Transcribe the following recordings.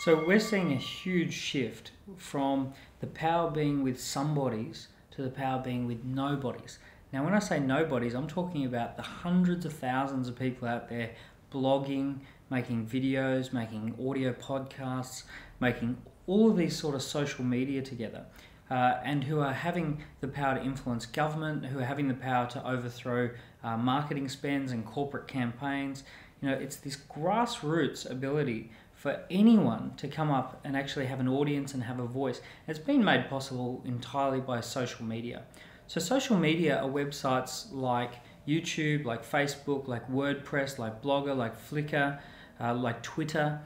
So we're seeing a huge shift from the power being with somebodies to the power being with nobodies. Now, when I say nobodies, I'm talking about the hundreds of thousands of people out there blogging, making videos, making audio podcasts, making all of these sort of social media together, and who are having the power to influence government, who are having the power to overthrow marketing spends and corporate campaigns. You know, it's this grassroots ability for anyone to come up and actually have an audience and have a voice. It's been made possible entirely by social media. So social media are websites like YouTube, like Facebook, like WordPress, like Blogger, like Flickr, like Twitter,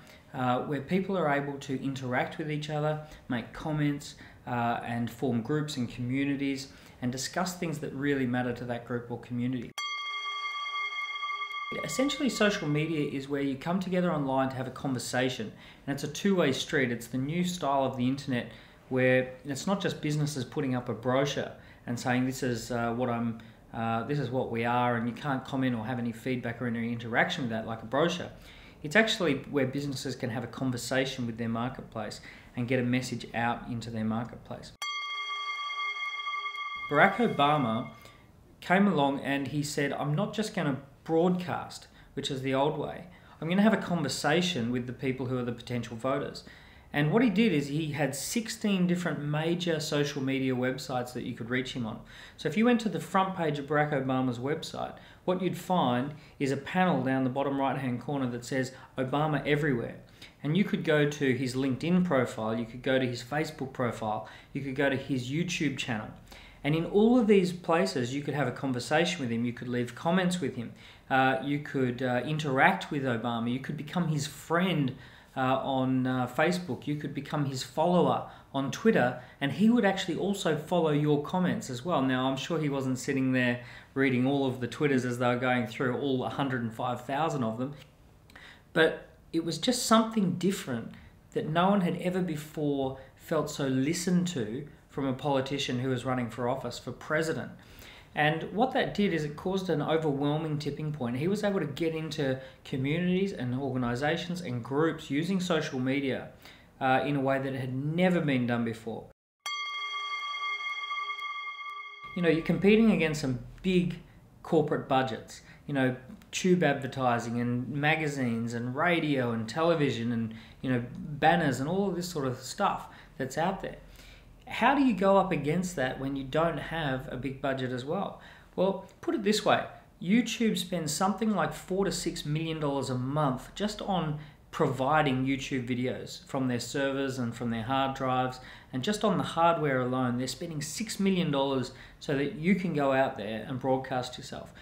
where people are able to interact with each other, make comments, and form groups and communities and discuss things that really matter to that group or community. Essentially, social media is where you come together online to have a conversation, and it's a two-way street. It's the new style of the internet where it's not just businesses putting up a brochure and saying this is this is what we are, and you can't comment or have any feedback or any interaction with that like a brochure. It's actually where businesses can have a conversation with their marketplace and get a message out into their marketplace. Barack Obama came along and he said, I'm not just going to broadcast, which is the old way. I'm going to have a conversation with the people who are the potential voters. And what he did is he had 16 different major social media websites that you could reach him on. So if you went to the front page of Barack Obama's website, what you'd find is a panel down the bottom right-hand corner that says Obama Everywhere. And you could go to his LinkedIn profile, you could go to his Facebook profile, you could go to his YouTube channel. And in all of these places, you could have a conversation with him, you could leave comments with him, you could interact with Obama, you could become his friend on Facebook, you could become his follower on Twitter, and he would actually also follow your comments as well. Now, I'm sure he wasn't sitting there reading all of the Twitters as they were going through, all 105,000 of them, but it was just something different that no one had ever before felt so listened to from a politician who was running for office, for president. And what that did is it caused an overwhelming tipping point. He was able to get into communities and organizations and groups using social media in a way that had never been done before. You know, you're competing against some big corporate budgets, you know, tube advertising and magazines and radio and television and, you know, banners and all of this sort of stuff that's out there. How do you go up against that when you don't have a big budget as well? Well, put it this way, YouTube spends something like $4 to $6 million a month just on providing YouTube videos from their servers and from their hard drives, and just on the hardware alone, they're spending $6 million so that you can go out there and broadcast yourself.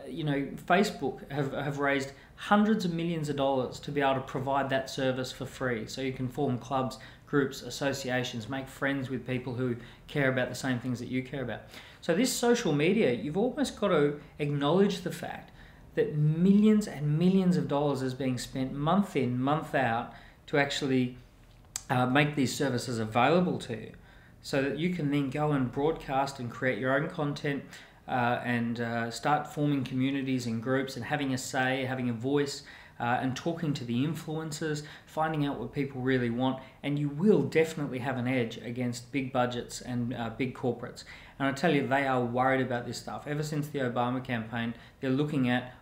You know, Facebook have raised hundreds of millions of dollars to be able to provide that service for free, so you can form clubs, groups, associations, make friends with people who care about the same things that you care about. So this social media, you've almost got to acknowledge the fact that millions and millions of dollars is being spent month in, month out to actually make these services available to you, so that you can then go and broadcast and create your own content and start forming communities and groups and having a say, having a voice, and talking to the influencers, finding out what people really want, and you will definitely have an edge against big budgets and big corporates. And I tell you, they are worried about this stuff. Ever since the Obama campaign, they're looking at,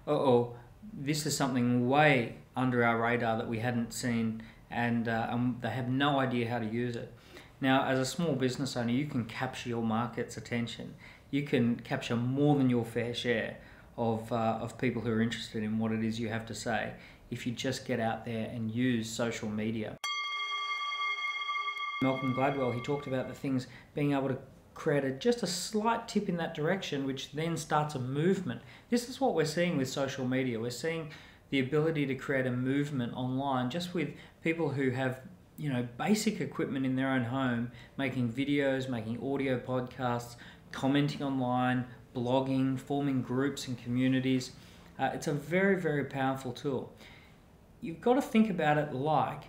this is something way under our radar that we hadn't seen, and they have no idea how to use it. Now, as a small business owner, you can capture your market's attention. You can capture more than your fair share of people who are interested in what it is you have to say if you just get out there and use social media. Malcolm Gladwell, he talked about the things being able to create just a slight tip in that direction, which then starts a movement. This is what we're seeing with social media. We're seeing the ability to create a movement online just with people who have, you know, basic equipment in their own home, making videos, making audio podcasts, commenting online, blogging, forming groups and communities. It's a very, very powerful tool. You've got to think about it like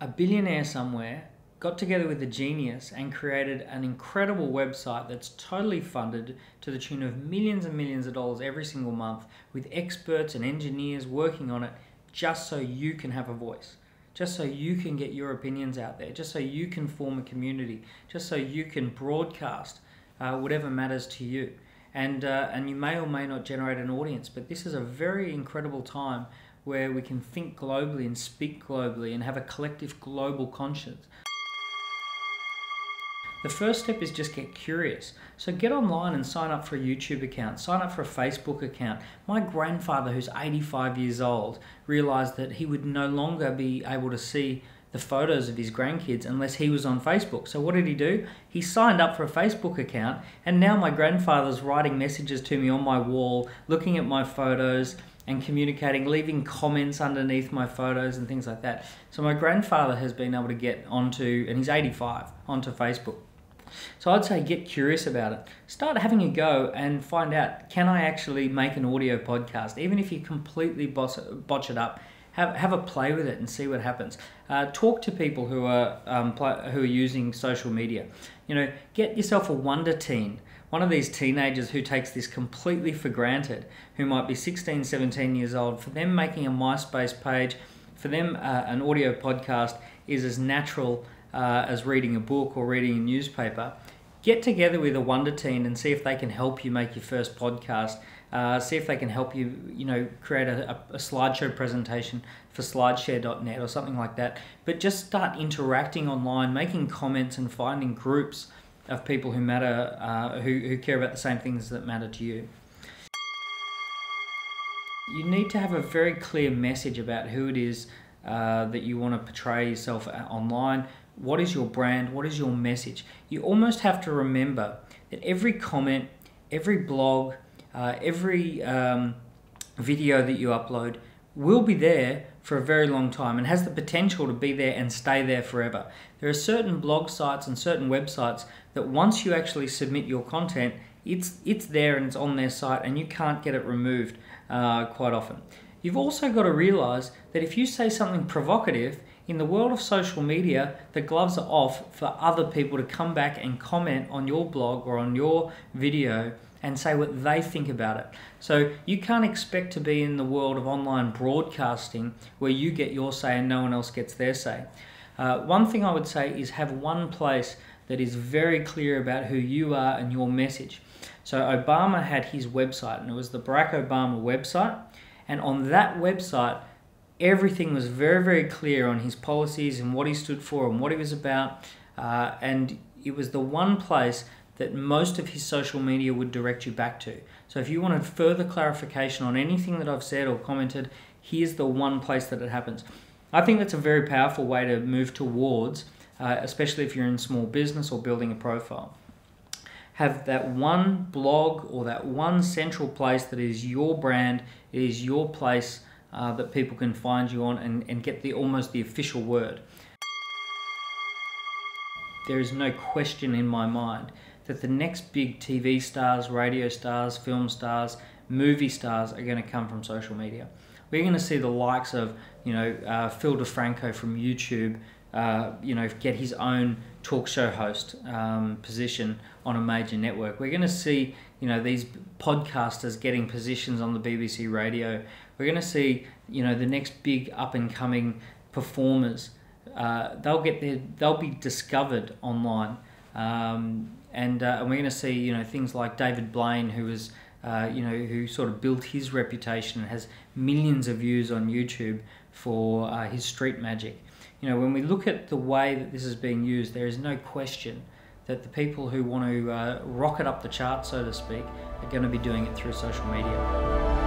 a billionaire somewhere got together with a genius and created an incredible website that's totally funded to the tune of millions and millions of dollars every single month, with experts and engineers working on it just so you can have a voice, just so you can get your opinions out there, just so you can form a community, just so you can broadcast whatever matters to you. And you may or may not generate an audience, but this is a very incredible time where we can think globally and speak globally and have a collective global conscience. The first step is just get curious. So get online and sign up for a YouTube account, sign up for a Facebook account. My grandfather, who's 85 years old, realized that he would no longer be able to see the photos of his grandkids unless he was on Facebook. So what did he do? He signed up for a Facebook account, and now my grandfather's writing messages to me on my wall, looking at my photos and communicating, leaving comments underneath my photos and things like that. So my grandfather has been able to get onto, and he's 85, onto Facebook. So I'd say get curious about it. Start having a go and find out, can I actually make an audio podcast? Even if you completely botch it up, have a play with it and see what happens. Talk to people who are using social media. You know, get yourself a wonder teen. One of these teenagers who takes this completely for granted, who might be 16, 17 years old. For them, making a MySpace page, for them, an audio podcast is as natural as reading a book or reading a newspaper. Get together with a wonder teen and see if they can help you make your first podcast. See if they can help you, create a slideshow presentation for slideshare.net or something like that. But just start interacting online, making comments and finding groups of people who matter, who care about the same things that matter to you. You need to have a very clear message about who it is that you want to portray yourself online. What is your brand? What is your message? You almost have to remember that every comment, every blog, every video that you upload will be there for a very long time and has the potential to be there and stay there forever. There are certain blog sites and certain websites that once you actually submit your content, it's there and it's on their site and you can't get it removed quite often. You've also got to realize that if you say something provocative, in the world of social media, the gloves are off for other people to come back and comment on your blog or on your video and say what they think about it. So you can't expect to be in the world of online broadcasting where you get your say and no one else gets their say. One thing I would say is have one place that is very clear about who you are and your message. So Obama had his website, and it was the Barack Obama website. And on that website, everything was very, very clear on his policies and what he stood for and what he was about. And it was the one place that most of his social media would direct you back to. So if you wanted further clarification on anything that I've said or commented, here's the one place that it happens. I think that's a very powerful way to move towards, especially if you're in small business or building a profile. Have that one blog or that one central place that is your brand, it is your place that people can find you on and get almost the official word. There is no question in my mind that the next big TV stars, radio stars, film stars, movie stars are going to come from social media. We're going to see the likes of, Phil DeFranco from YouTube, get his own talk show host position on a major network. We're going to see, these podcasters getting positions on the BBC radio. We're going to see, the next big up and coming performers. They'll be discovered online, and we're going to see, things like David Blaine, who was, who sort of built his reputation and has millions of views on YouTube for his street magic. When we look at the way that this is being used, there is no question that the people who want to rocket up the chart, so to speak, are going to be doing it through social media.